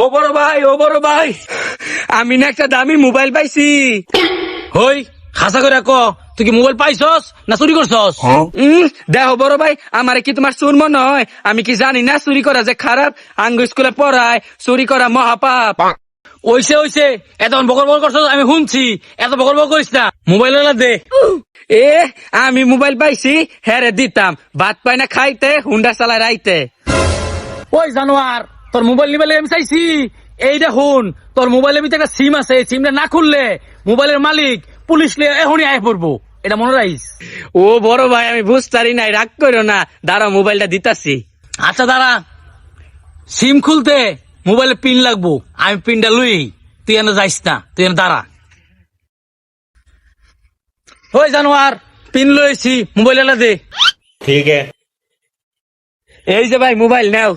ও বড় ভাই আমি না একটা দামি মোবাইল পাইছি। হই খাসা করে ক, তুই কি মোবাইল পাইছস না চুরি করছস? দেখো বড় ভাই, আমারে কি তোমার চুর মনে হয়? আমি কি জানি না চুরি করা যে খারাপ? আঙ্গ স্কুলে পড়ায় চুরি করা মহাপাপ। ওইছে এত বকর বকর করছস, আমি শুনছি। এত বকর বকর করিস না, মোবাইল দে। এ আমি মোবাইল পাইছি, হ্যারে দিতাম। ভাত পাই না খাইতে, হুন্ডা চালায় রাইতে। ওই জানোয়ার, তোর মোবাইল নিবাইলে আমি চাইছি। এই দেখুন, তোর মোবাইলের ভিতরে একটা সিম আছে, সিমটা না খুললে মোবাইলের মালিক পুলিশ এখনই আয় পড়বো, এটা মনে রাখিস। ও বড় ভাই, আমি বুঝতারি নাই, রাগ করো না, দাঁড়াও মোবাইলটা দিতাছি। আচ্ছা দাঁড়া, সিম খুলতে মোবাইলে পিন লাগবো, আমি পিনটা লুই। তুই এনে যাইস না, তুই এনে দাঁড়া। ওই জানোয়ার, পিন লইছি, মোবাইল এনে দে। ठीक है। এই যে ভাই মোবাইল নাও।